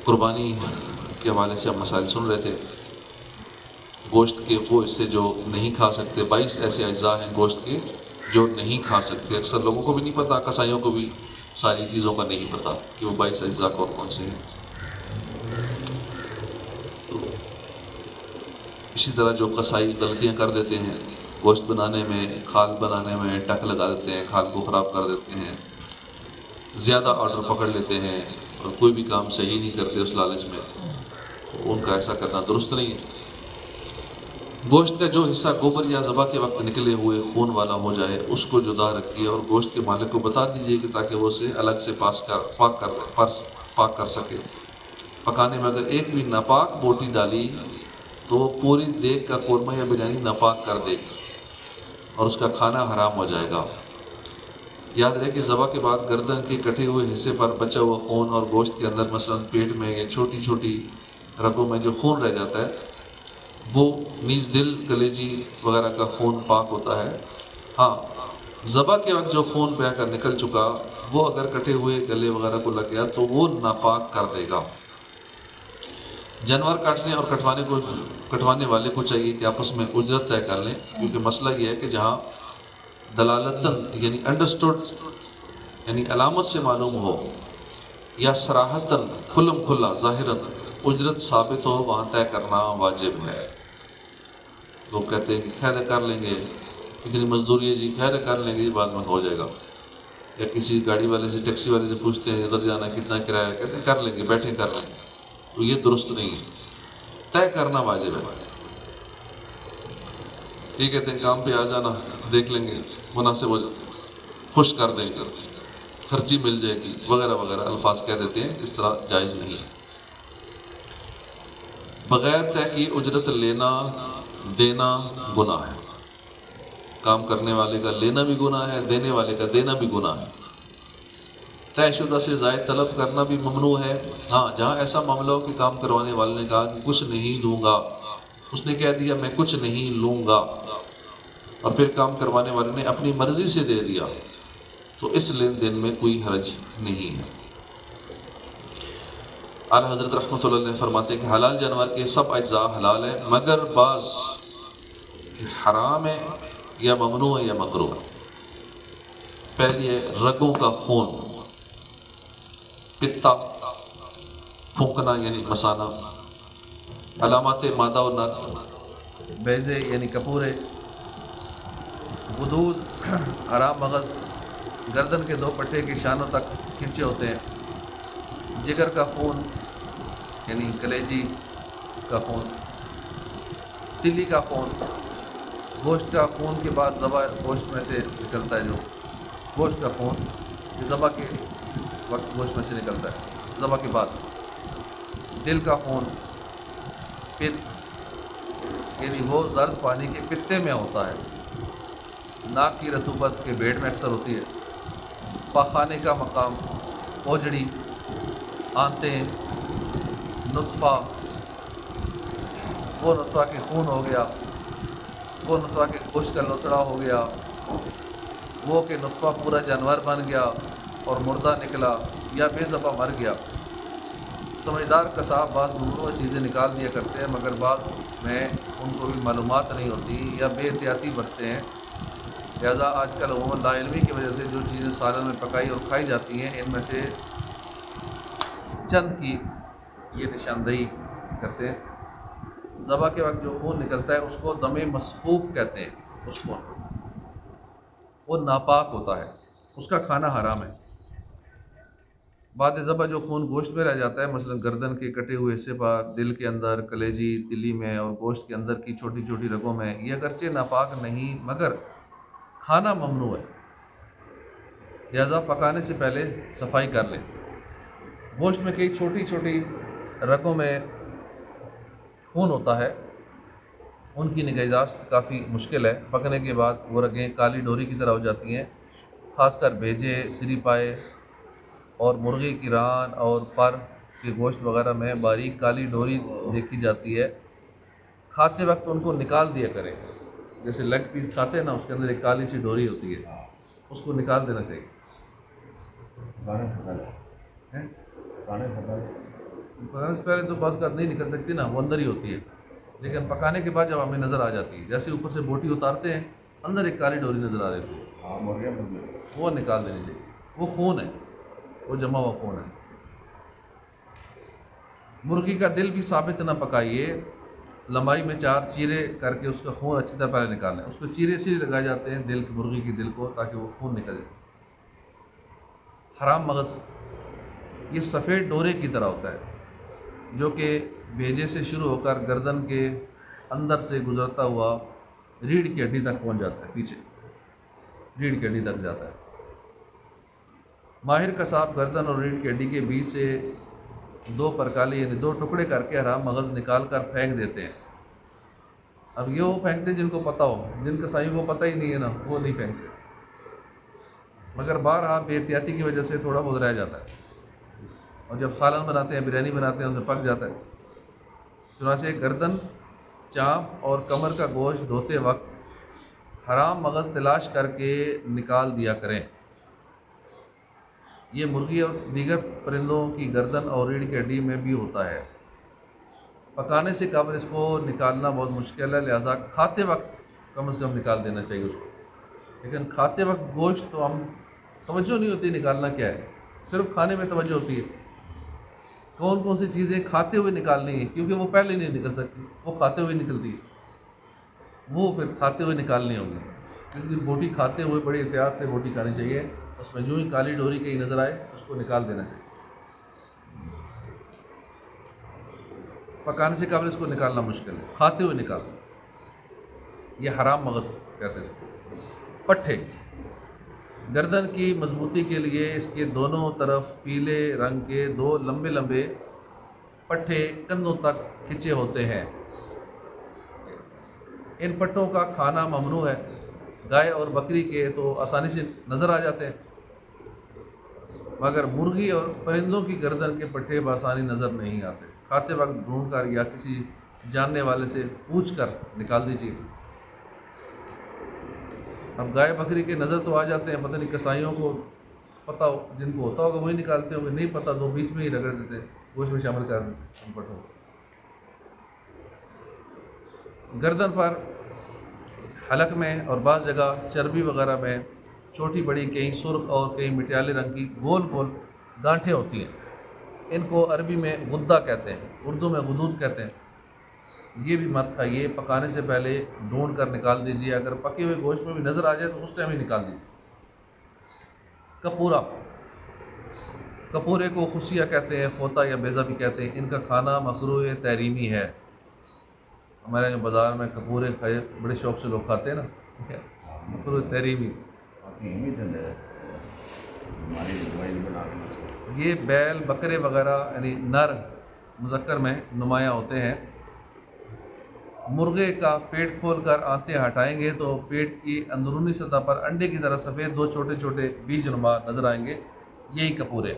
قربانی کے حوالے سے ہم مسائل سن رہے تھے. گوشت کے وہ حصے جو نہیں کھا سکتے، 22 ایسے اجزاء ہیں گوشت کے جو نہیں کھا سکتے. اکثر لوگوں کو بھی نہیں پتہ، کسائیوں کو بھی ساری چیزوں کا نہیں پتہ کہ وہ 22 اجزاء کون کون سے ہیں. تو اسی طرح جو کسائی غلطیاں کر دیتے ہیں گوشت بنانے میں، کھال بنانے میں ٹک لگا دیتے ہیں، کھال کو خراب کر دیتے ہیں، زیادہ آرڈر پکڑ لیتے ہیں اور کوئی بھی کام صحیح نہیں کرتے اس لالچ میں، تو ان کا ایسا کرنا درست نہیں ہے. گوشت کا جو حصہ گوبر یا ذبح کے وقت نکلے ہوئے خون والا ہو جائے اس کو جدا رکھیے اور گوشت کے مالک کو بتا دیجیے کہ تاکہ وہ اسے الگ سے پاک کر سکے. پکانے میں اگر ایک بھی ناپاک بوٹی ڈالی تو وہ پوری دیگ کا قورمہ یا بریانی ناپاک کر دے گی اور اس کا کھانا حرام ہو جائے گا. یاد رہے کہ ذبح کے بعد گردن کے کٹے ہوئے حصے پر بچا ہوا خون اور گوشت کے اندر مثلاً پیٹ میں یا چھوٹی چھوٹی رگوں میں جو خون رہ جاتا ہے وہ نیز دل، کلیجی وغیرہ کا خون پاک ہوتا ہے. ہاں، ذبح کے وقت جو خون بہہ کر نکل چکا وہ اگر کٹے ہوئے گلے وغیرہ کو لگ گیا تو وہ ناپاک کر دے گا. جانور کاٹنے اور کٹوانے والے کو چاہیے کہ آپس میں اجرت طے کر لیں، کیونکہ مسئلہ یہ ہے کہ جہاں دلالتاً یعنی انڈرسٹوڈ یعنی علامت سے معلوم ہو یا صراحتاً کھلم کھلا ظاہراً اجرت ثابت ہو وہاں طے کرنا واجب ہے. لوگ کہتے ہیں کہ خیر کر لیں گے، اتنی مزدوری ہے جی، خیر کر لیں گے، بعد میں ہو جائے گا. یا کسی گاڑی والے سے، ٹیکسی والے سے پوچھتے ہیں ادھر جانا کتنا کرایہ، کہتے ہیں کر لیں گے، بیٹھیں کر لیں گے. تو یہ درست نہیں ہے، طے کرنا واجب ہے. یہ کہتے ہیں کام پہ آ جانا، دیکھ لیں گے، مناسب ہو خوش کر دیں گے، خرچی مل جائے گی وغیرہ وغیرہ الفاظ کہہ دیتے ہیں. اس طرح جائز نہیں ہے. بغیر طے کی اجرت لینا دینا گناہ ہے. کام کرنے والے کا لینا بھی گناہ ہے، دینے والے کا دینا بھی گناہ ہے. طے شدہ سے زائد طلب کرنا بھی ممنوع ہے. ہاں، جہاں ایسا معاملہ ہو کہ کام کروانے والے نے کہا کہ کچھ نہیں دوں گا، اس نے کہہ دیا میں کچھ نہیں لوں گا، اور پھر کام کروانے والے نے اپنی مرضی سے دے دیا، تو اس لین دین میں کوئی حرج نہیں ہے. اعلیٰ حضرت رحمۃ اللہ علیہ فرماتے ہیں کہ حلال جانور کے سب اجزاء حلال ہے مگر بعض حرام ہے یا ممنوع ہے یا مکروہ ہے. پہلی ہے رگوں کا خون، پتا، پھونکنا یعنی مسانا، علامات مادہ و نر، بیضے یعنی کپورے، غدود، آرام مغز، گردن کے دو پٹھے کے شانوں تک کھنچے ہوتے ہیں، جگر کا خون یعنی کلیجی کا خون، تلی کا خون، گوشت کا خون کے بعد ذبح گوشت میں سے نکلتا ہے، جو گوشت کا خون یہ ذبح کے وقت گوشت میں سے نکلتا ہے، ذبح کے بعد، دل کا خون، پت یعنی وہ زرد پانی کے پتے میں ہوتا ہے، ناک کی رطوبت کے بیڑ میں اکثر ہوتی ہے، پاخانے کا مقام، اوجڑی، آنتیں، نطفہ، وہ نطفہ کے خون ہو گیا، وہ نطفہ کے گوشت کا لوتھڑا ہو گیا، وہ کہ نطفہ پورا جانور بن گیا اور مردہ نکلا یا بے ذبح مر گیا. سمجھدار قصاب بعض ممنوع چیزیں نکال دیا کرتے ہیں مگر بعض میں ان کو بھی معلومات نہیں ہوتی یا بے احتیاطی برتتے ہیں، لہذا آج کل عموماً لا علمی کی وجہ سے جو چیزیں سالن میں پکائی اور کھائی جاتی ہیں ان میں سے چند کی یہ نشاندہی کرتے ہیں. ذبح کے وقت جو خون نکلتا ہے اس کو دم مسفوف کہتے ہیں. اس خون کو وہ ناپاک ہوتا ہے، اس کا کھانا حرام ہے. بعد ذبح جو خون گوشت میں رہ جاتا ہے، مثلا گردن کے کٹے ہوئے حصے پر، دل کے اندر، کلیجی، تلی میں اور گوشت کے اندر کی چھوٹی چھوٹی رگوں میں، یہ اگرچہ ناپاک نہیں مگر کھانا ممنوع ہے، لہذا پکانے سے پہلے صفائی کر لیں. گوشت میں کئی چھوٹی چھوٹی رگوں میں خون ہوتا ہے، ان کی نگہداشت کافی مشکل ہے. پکنے کے بعد وہ رگیں کالی ڈوری کی طرح ہو جاتی ہیں. خاص کر بھیجے، سری پائے اور مرغی کی ران اور پر کے گوشت وغیرہ میں باریک کالی ڈوری دیکھی جاتی ہے. کھاتے وقت ان کو نکال دیا کریں. جیسے لیگ پیس کھاتے ہیں نا، اس کے اندر ایک کالی سی ڈوری ہوتی ہے، اس کو نکال دینا چاہیے. پکانے سے پہلے تو بعض کا نہیں نکل سکتی نا، وہ اندر ہی ہوتی ہے، لیکن پکانے کے بعد جب ہمیں نظر آ جاتی ہے، جیسے اوپر سے بوٹی اتارتے ہیں اندر ایک کالی ڈوری نظر آ رہی تھی، وہ نکال دینی چاہیے، وہ خون ہے، وہ جمع ہوا خون ہے۔ مرغی کا دل بھی ثابت نہ پکائیے، لمبائی میں 4 چیرے کر کے اس کا خون اچھی طرح پہلے نکالنا ہے، اس کو چیرے سے لگائے جاتے ہیں دل مرغی کے دل کو، تاکہ وہ خون نکل جائے۔ حرام مغز یہ سفید ڈورے کی طرح ہوتا ہے، جو کہ بھیجے سے شروع ہو کر گردن کے اندر سے گزرتا ہوا ریڑھ کی ہڈی تک پہنچ جاتا ہے، پیچھے ریڑھ کی ہڈی تک جاتا ہے۔ ماہر قصاب گردن اور ریڑھ کی ہڈی کے بیچ سے 2 پرکالے یعنی 2 ٹکڑے کر کے حرام مغز نکال کر پھینک دیتے ہیں۔ اب یہ وہ پھینکتے جن کو پتہ ہو، جن قصائی کو پتہ ہی نہیں ہے نا، وہ نہیں پھینکتے، مگر بہرحال بے احتیاطی کی وجہ سے تھوڑا بہت رہ جاتا ہے، اور جب سالن بناتے ہیں، بریانی بناتے ہیں، اس میں پک جاتا ہے۔ چنانچہ گردن، چانپ اور کمر کا گوشت دھوتے وقت حرام مغز تلاش کر کے نکال دیا کریں۔ یہ مرغی اور دیگر پرندوں کی گردن اور ریڑھ کی ہڈی میں بھی ہوتا ہے۔ پکانے سے قبل اس کو نکالنا بہت مشکل ہے، لہٰذا کھاتے وقت کم از کم نکال دینا چاہیے اس کو، لیکن کھاتے وقت گوشت تو ہم توجہ نہیں ہوتی نکالنا کیا ہے، صرف کھانے میں توجہ ہوتی ہے کون کون سی چیزیں کھاتے ہوئے نکالنی ہے، کیونکہ وہ پہلے نہیں نکل سکتی، وہ کھاتے ہوئے نکلتی ہے، وہ پھر کھاتے ہوئے نکالنی ہوگی۔ اس لیے بوٹی کھاتے ہوئے بڑی احتیاط سے بوٹی کھانی چاہیے، اس میں جو ہی کالی ڈوری کہیں نظر آئے اس کو نکال دینا چاہیے۔ پکانے سے قبل اس کو نکالنا مشکل ہے، کھاتے ہوئے نکالنا، یہ حرام مغز کہتے ہیں۔ پٹھے گردن کی مضبوطی کے لیے اس کے دونوں طرف پیلے رنگ کے 2 لمبے لمبے پٹھے کندھوں تک کھنچے ہوتے ہیں، ان پٹھوں کا کھانا ممنوع ہے۔ گائے اور بکری کے تو آسانی سے نظر آ جاتے ہیں، مگر مرغی اور پرندوں کی گردن کے پٹھے بآسانی نظر نہیں آتے، کھاتے وقت ڈھونڈ کر یا کسی جاننے والے سے پوچھ کر نکال دیجیے۔ اب گائے بکری کے نظر تو آ جاتے ہیں، پتہ نہیں کسائیوں کو پتہ ہو، جن کو ہوتا ہوگا وہی نکالتے ہوں گے، نہیں پتہ تو بیچ میں ہی رگڑ دیتے، گوشت میں شامل کر دیتے ان پٹھوں کو۔ گردن پر، حلق میں اور بعض جگہ چربی وغیرہ میں چھوٹی بڑی کہیں سرخ اور کہیں مٹیالے رنگ کی گول گول گانٹھیں ہوتی ہیں، ان کو عربی میں غدہ کہتے ہیں، اردو میں غدود کہتے ہیں۔ یہ بھی مت کھائیے، پکانے سے پہلے ڈھونڈ کر نکال دیجیے، اگر پکے ہوئے گوشت میں بھی نظر آ جائے تو اس ٹائم ہی نکال دیجیے۔ کپورا، کپورے کو خصیہ کہتے ہیں، فوطا یا بیضہ بھی کہتے ہیں، ان کا کھانا مکروہ تحریمی ہے۔ ہمارے یہاں بازار میں کپورے کھائے بڑے شوق سے لوگ کھاتے ہیں نا، مکروہ تحریمی۔ یہ بیل بکرے وغیرہ یعنی نر مذکر میں نمایاں ہوتے ہیں۔ مرغے کا پیٹ کھول کر آنتیں ہٹائیں گے تو پیٹ کی اندرونی سطح پر انڈے کی طرح سفید 2 چھوٹے چھوٹے بیج نما نظر آئیں گے، یہی کپورے،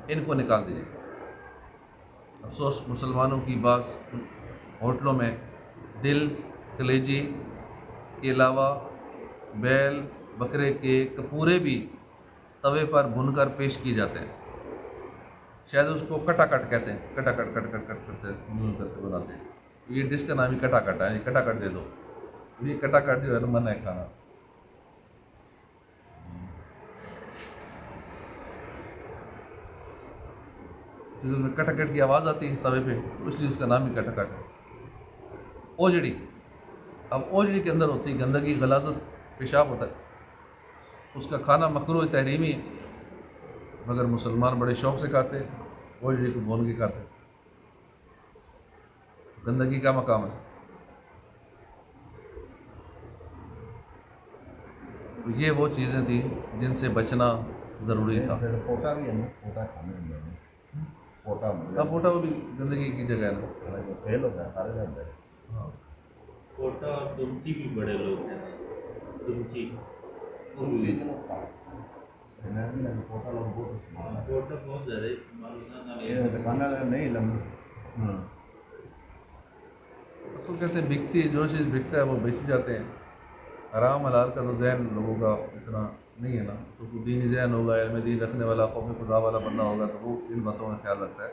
ان کو نکال دیجیے۔ افسوس مسلمانوں کی بعض ہوٹلوں میں دل، کلیجی کے علاوہ بیل بکرے کے کپورے بھی توے پر بھن کر پیش کیے جاتے ہیں، شاید اس کو کٹا کٹ کہتے ہیں، کٹا کٹ کٹ کٹ کٹ کرتے بھون کر کے بناتے ہیں۔ یہ ڈش کا نام ہی کٹا کٹ ہے، یہ کٹا کٹ دے دو، یہ کٹا کٹ جو ہے نا منع ہے کھانا۔ اس میں کٹا کٹ کی آواز آتی ہے توے پہ، اس لیے اس کا نام ہی کٹا کٹ ہے۔ اوجڑی، اب اوجڑی کے اندر ہوتی ہے گندگی، غلاظت، پیشاب ہوتا ہے، اس کا کھانا مکروہ تحریمی ہے، مگر مسلمان بڑے شوق سے کھاتے ہیں، اوجڑی کو بھون کے کھاتے ہیں، گندگی کا مقام ہے۔ تو یہ وہ چیزیں تھیں جن سے بچنا ضروری تھا۔ پوٹا بھی ہے نا، پوٹا کھانے میں پوٹا اب پوٹا وہ بھی گندگی کی جگہ ہے نا، سیل ہوتا ہے، سارے جانتے ہیں۔ ہاں، کوٹا اور دمچی بھی بڑے لوگ ہیں، دمچی پوٹا لوگ بہت استعمال ہے، کوٹا بہت زیادہ استعمال ہوتا ہے۔ یہ دکانیں نہیں لمبی۔ ہاں، اس کو کہتے ہیں بکتی ہے، جو چیز بکتا ہے وہ بیچی جاتے ہیں۔ حرام حلال کا تو ذہن لوگوں کا اتنا نہیں ہے نا، تو دینی ذہن ہوگا، علم دین رکھنے والا، خوف خدا والا بندہ ہوگا تو وہ ان باتوں کا خیال رکھتا ہے۔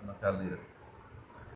اپنا خیال نہیں رکھتے.